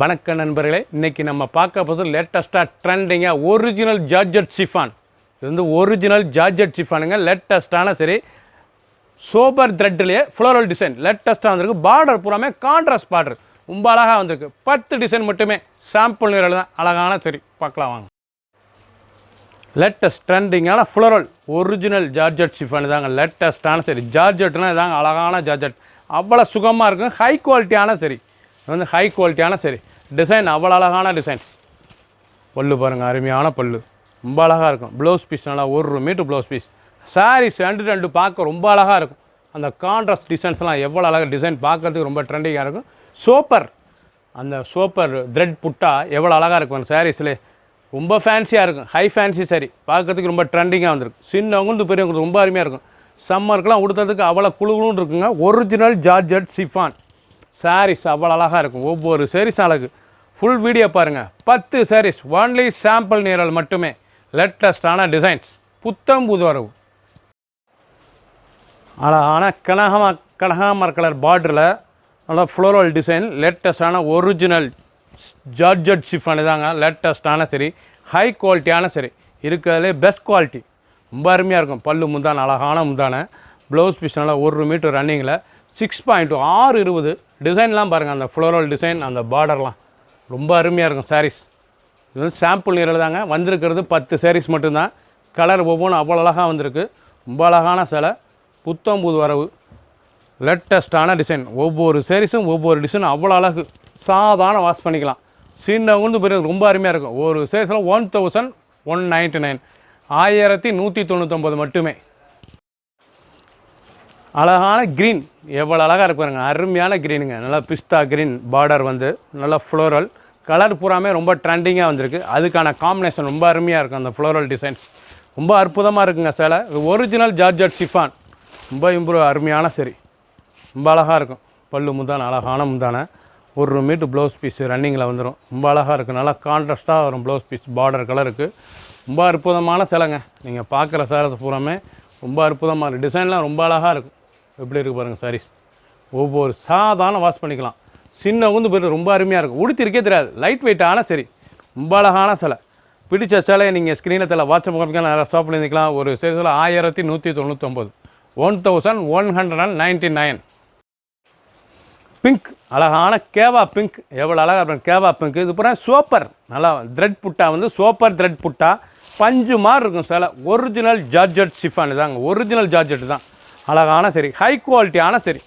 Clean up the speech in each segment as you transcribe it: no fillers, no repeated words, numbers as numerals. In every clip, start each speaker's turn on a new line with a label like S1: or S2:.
S1: வணக்கம் நண்பர்களே, இன்றைக்கி நம்ம பார்க்க போகிறது லேட்டஸ்ட்டாக ட்ரெண்டிங்காக ஒரிஜினல் ஜார்ஜெட் ஷிஃபான். இது வந்து ஒரிஜினல் ஜார்ஜெட் ஷிஃபானுங்க. லேட்டஸ்ட்டான சரி சோபர் த்ரெட்லேயே ஃப்ளோரல் டிசைன் லேட்டஸ்ட்டாக வந்திருக்கு. பார்டர் பூராமே கான்ட்ராஸ்ட் பார்டர் ரொம்ப அழகாக வந்திருக்கு. 10 டிசைன் மட்டுமே சாம்பிள் நிறல் தான் அழகான. சரி பார்க்கலாம் வாங்க. லேட்டஸ்ட் ட்ரெண்டிங்கான ஃப்ளோரல் ஒரிஜினல் ஜார்ஜெட் ஷிஃபான் தாங்க. லேட்டஸ்ட்டான சரி ஜார்ஜெட்னா இதாங்க அழகான ஜார்ஜெட். அவ்வளோ சுகமாக இருக்கும். ஹை குவாலிட்டியான சரி வந்து ஹை குவாலிட்டியான சரி டிசைன் அவ்வளோ அழகான டிசைன்ஸ். பல்லு பாருங்கள், அருமையான பல்லு ரொம்ப அழகாக இருக்கும். ப்ளவுஸ் பீஸ் நல்லா 1 மீட்டர் ப்ளவுஸ் பீஸ். சாரீஸ் ரெண்டு பார்க்க ரொம்ப அழகாக இருக்கும். அந்த கான்ட்ராஸ்ட் டிசைன்ஸ்லாம் எவ்வளோ அழகாக டிசைன் பார்க்குறதுக்கு ரொம்ப ட்ரெண்டிங்காக இருக்கும். சோப்பர் அந்த சோப்பர் த்ரெட் புட்டா எவ்வளோ அழகாக இருக்கும் அந்த சாரீஸ்லேயே. ரொம்ப ஃபேன்சியாக இருக்கும். ஹை ஃபேன்சி சாரி பார்க்குறதுக்கு ரொம்ப ட்ரெண்டிங்காக வந்திருக்கு. சின்னவங்களுக்கு பெரியவங்களுக்கு ரொம்ப அருமையாக இருக்கும். சம்மருக்குலாம் உடுத்துறதுக்கு அவ்வளோ குழுன்னு இருக்குங்க. ஒரிஜினல் ஜார்ஜெட் ஷிஃபான் சாரீஸ் அவ்வளோ அழகாக இருக்கும். ஒவ்வொரு சாரீஸ் அழகு. ஃபுல் வீடியோ பாருங்கள். 10 சாரீஸ் ஒன்லி சாம்பிள் நிறல் மட்டுமே. லேட்டஸ்டான டிசைன்ஸ் புத்தம் புது வரவு. அழகான கனகாமர கலர் பார்டரில் நல்லா ஃப்ளோரல் டிசைன். லேட்டஸ்டான ஒரிஜினல் ஜார்ஜெட் ஷிஃபான் தாங்க. லேட்டஸ்டான சரி ஹை குவாலிட்டியான சரி இருக்கிறதுலே பெஸ்ட் குவாலிட்டி ரொம்ப அருமையாக இருக்கும். பல்லு முந்தான அழகான முந்தான. ப்ளவுஸ் பீஸ் நல்லா 1 மீட்டர் ரன்னிங்கில் 6.2 620 டிசைன்லாம் பாருங்கள். அந்த ஃப்ளோரல் டிசைன் அந்த பார்டர்லாம் ரொம்ப அருமையாக இருக்கும் சாரீஸ். இது வந்து சாம்பிள் நிறல் தாங்க. வந்திருக்கிறது 10 சாரீஸ் மட்டும்தான். கலர் ஒவ்வொன்றும் அவ்வளோ அழகாக வந்திருக்கு. ரொம்ப அழகான சிலை புத்தம் புது வரவு. லேட்டஸ்ட்டான டிசைன். ஒவ்வொரு சாரீஸும் ஒவ்வொரு டிசைன் அவ்வளோ அழகு. சாதாரண வாஷ் பண்ணிக்கலாம். சின்னவங்க பெரிய ரொம்ப அருமையாக இருக்கும். ஒரு சாரீஸில் 1199 1199 மட்டுமே. அழகான க்ரீன் எவ்வளோ அழகாக இருப்பாருங்க. அருமையான க்ரீனுங்க. நல்லா பிஸ்தா க்ரீன் பார்டர் வந்து நல்லா ஃப்ளோரல் கலர் பூராமே ரொம்ப ட்ரெண்டிங்காக வந்திருக்கு. அதுக்கான காம்பினேஷன் ரொம்ப அருமையாக இருக்கும். அந்த ஃப்ளோரல் டிசைன்ஸ் ரொம்ப அற்புதமாக இருக்குங்க. சில ஒரிஜினல் ஜார்ஜெட் ஷிஃபான் ரொம்ப அருமையான சரி ரொம்ப அழகாக இருக்கும். பல்லு முந்தான அழகான முந்தான 1 மீட்டர் ப்ளவுஸ் பீஸ் ரன்னிங்கில் வந்துடும். ரொம்ப அழகாக இருக்கும். நல்லா கான்ட்ராஸ்ட்டாக வரும் ப்ளவுஸ் பீஸ் பார்டர் கலருக்கு. ரொம்ப அற்புதமான சிலைங்க. நீங்கள் பார்க்குற சேரத்தை பூராமே ரொம்ப அற்புதமாக இருக்குது. டிசைன்லாம் ரொம்ப அழகாக இருக்கும். எப்படி இருக்குது பாருங்கள் சாரீஸ். ஒவ்வொரு சாதாரண வாஷ் பண்ணிக்கலாம். சின்ன பெரிய ரொம்ப அருமையாக இருக்கும். உடுத்திருக்கே தெரியாது. லைட் வெயிட்டான சரி ரொம்ப அழகான சிலை. பிடிச்ச சிலையை நீங்கள் ஸ்க்ரீனத்தில் வாட்ஸ்அப் காமிக்கலாம். நிறையா ஷாப்பில் இருந்துக்கலாம். ஒரு சைஸில் 1199 1199. பிங்க் அழகான கேவா பிங்க் எவ்வளோ அழகாக இருக்கும். கேவா பிங்க் இது பூரா சோப்பர் நல்லா த்ரெட் புட்டா வந்து சோப்பர் த்ரெட் புட்டா பஞ்சு மாதிரி இருக்கும் சிலை. ஒரிஜினல் ஜார்ஜெட் ஷிஃபான் தாங்க. ஒரிஜினல் ஜார்ஜெட் தான். அழகான சரி ஹை குவாலிட்டியான சரி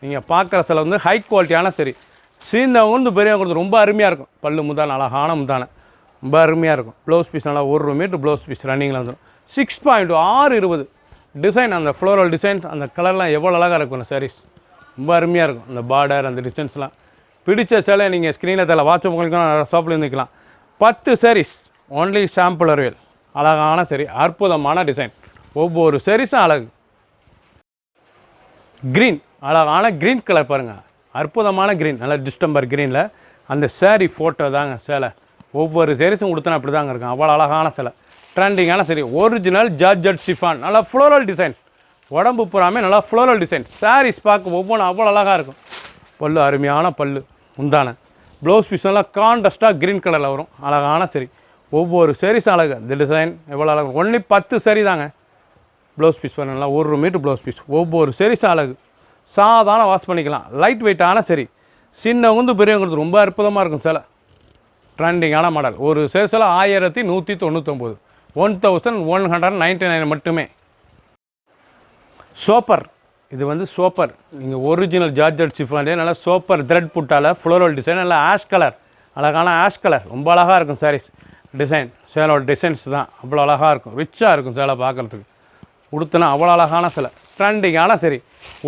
S1: நீங்கள் பார்க்குற சில வந்து ஹை குவாலிட்டியான சரி சின்னவங்க பெரியவங்களுக்கு ரொம்ப அருமையாக இருக்கும். பல்லு முந்தான அழகான முந்தான ரொம்ப அருமையாக இருக்கும். ப்ளவுஸ் பீஸ் நல்லா 1 மீட்டர் ப்ளவுஸ் பீஸ் ரன்னிங்கில் வந்துடும். 6.2 620 டிசைன். அந்த ஃப்ளோரல் டிசைன்ஸ் அந்த கலர்லாம் எவ்வளோ அழகாக இருக்கும். அந்த சாரீஸ் ரொம்ப அருமையாக இருக்கும். அந்த பார்டர் அந்த டிசைன்ஸ்லாம் பிடிச்ச சிலை நீங்கள் ஸ்க்ரீனில் வாட்ஸ்அப் உங்களுக்கு ஷாப்பில் இருந்துக்கலாம். 10 சாரீஸ் ஒன்லி சாம்பிள் அறிவியல் அழகான சரி அற்புதமான டிசைன். ஒவ்வொரு சாரீஸும் அழகு. க்ரீன் அழகான க்ரீன் கலர் பாருங்கள். அற்புதமான க்ரீன் நல்லா டிஸ்டம்பர் க்ரீனில் அந்த சேரீ ஃபோட்டோ தாங்க சேலை. ஒவ்வொரு சாரீஸும் கொடுத்தனா அப்படி தாங்க இருக்கும். அவ்வளோ அழகான சிலை ட்ரெண்டிங்கான சரி ஒரிஜினல் ஜார்ஜெட் ஷிஃபான் நல்லா ஃப்ளோரல் டிசைன். உடம்பு பூராமே நல்லா ஃப்ளோரல் டிசைன். சாரீஸ் பார்க்க ஒவ்வொன்றும் அவ்வளோ அழகாக இருக்கும். பல்லு அருமையான பல்லு முந்தான. ப்ளவுஸ் பீஸ் நல்லா கான்ட்ராஸ்ட்டாக க்ரீன் கலரில் வரும். அழகான சரி ஒவ்வொரு சாரீஸும் அழகு. இந்த டிசைன் எவ்வளோ அழகு. ஒன்லி 10 சாரீ தாங்க. ப்ளவுஸ் பீஸ் பண்ணலாம் 1 மீட்டர் ப்ளவுஸ் பீஸ். ஒவ்வொரு சாரீஸும் அழகு. சாதாரண வாஷ் பண்ணிக்கலாம். லைட் வெயிட்டான சரி சின்னவங்க பெரியவங்களுக்கு ரொம்ப அற்புதமாக இருக்கும் சிலை. ட்ரெண்டிங்கான மாடல். ஒரு சாரீஸில் 1199 1199 மட்டுமே. சோப்பர் இது வந்து சோப்பர் நீங்கள் ஒரிஜினல் ஜார்ஜெட் ஷிஃபான்லேயே நல்லா சோப்பர் த்ரெட் புட்டால் ஃப்ளோரல் டிசைன் நல்லா ஆஷ் கலர் அழகான ஆஷ் கலர் ரொம்ப அழகாக இருக்கும் சாரீஸ். டிசைன் சேலோட டிசைன்ஸ் தான் அவ்வளோ அழகாக இருக்கும். ரிச்சாக இருக்கும் சேலை பார்க்குறதுக்கு. உடுத்தினா அவ்வளோ அழகான சிலை ட்ரெண்டிங்கான சரி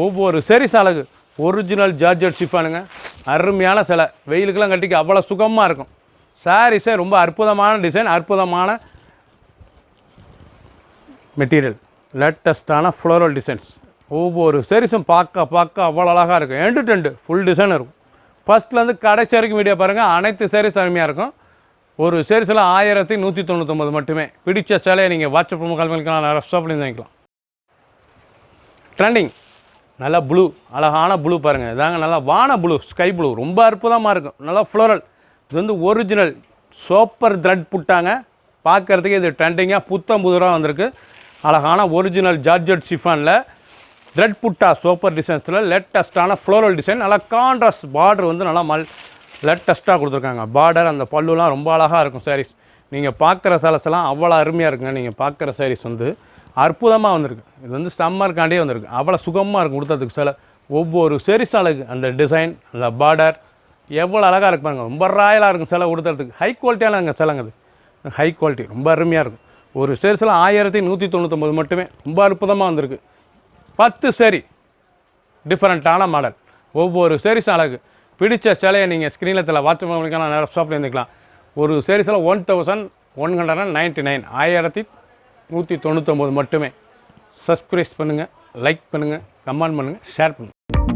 S1: ஒவ்வொரு சாரீஸ் அழகு. ஒரிஜினல் ஜார்ஜெட் ஷிஃபானுங்க. அருமையான சிலை. வெயிலுக்கெல்லாம் கட்டிக்க அவ்வளோ சுகமாக இருக்கும். சாரீஸே ரொம்ப அற்புதமான டிசைன் அற்புதமான மெட்டீரியல். லேட்டஸ்ட்டான floral designs. ஒவ்வொரு சாரீஸும் பார்க்க அவ்வளோ அழகாக இருக்கும். End to end full design இருக்கும். ஃபஸ்ட்லேருந்து கடைசி வரைக்கும் வீடியோ பாருங்கள். அனைத்து சாரீஸ் அருமையாக இருக்கும். ஒரு சாரீஸில் 1199 மட்டுமே. பிடிச்ச சேலையை நீங்கள் வாட்ஸ்அப் கால் பண்ணிக்கலாம். நிறைய ஷாப்பில் வாங்கிக்கலாம். ட்ரெண்டிங் நல்லா ப்ளூ அழகான ப்ளூ பாருங்கள். இதாங்க நல்லா வான ப்ளூ ஸ்கை ப்ளூ ரொம்ப அற்புதமாக இருக்கும். நல்லா ஃப்ளோரல் இது வந்து ஒரிஜினல் சூப்பர் த்ரெட் புட்டாங்க. பார்க்குறதுக்கு இது ட்ரெண்டிங்காக புத்தம் புதுராக வந்திருக்கு. அழகான ஒரிஜினல் ஜார்ஜெட் ஷிஃபானில் த்ரெட் புட்டா சூப்பர் டிசைன்ஸில் லேட்டஸ்ட்டான ஃப்ளோரல் டிசைன். நல்லா கான்ட்ராஸ்ட் பார்டர் வந்து நல்லா லேட்டஸ்ட்டாக கொடுத்துருக்காங்க. பார்டர் அந்த பல்லுலாம் ரொம்ப அழகாக இருக்கும் சாரீஸ். நீங்கள் பார்க்குற சேலஸ்லாம் அவ்வளோ அருமையாக இருக்குங்க. நீங்கள் பார்க்குற சாரீஸ் வந்து அற்புதமாக வந்திருக்கு. இது வந்து சம்மருக்காண்டியே வந்திருக்கு. அவ்வளோ சுகமாக இருக்கும் கொடுத்ததுக்கு சில ஒவ்வொரு சாரீஸ் அழகு. அந்த டிசைன், அந்த பார்டர் எவ்வளோ அழகாக இருக்கு பாருங்க. ரொம்ப ராயலாக இருக்கும் சிலை கொடுத்துறதுக்கு. ஹை குவாலிட்டியான அங்கே சிலைங்க. அது ஹை குவாலிட்டி ரொம்ப அருமையாக இருக்கும். ஒரு சாரீஸில் 1199 மட்டுமே. ரொம்ப அற்புதமாக வந்திருக்கு. 10 சாரி டிஃப்ரெண்ட்டான மாடல். ஒவ்வொரு சாரீஸும் அழகு. பிடிச்ச சிலையை நீங்கள் ஸ்க்ரீனில் தெரியல வாட்ச் பண்ணிக்கலாம். நேரம் ஷாப்பில் இருந்துக்கலாம். ஒரு சாரீஸில் 1199 1199 மட்டுமே. சப்ஸ்கிரைப் பண்ணுங்கள், லைக் பண்ணுங்கள், கமெண்ட் பண்ணுங்கள், ஷேர் பண்ணுங்கள்.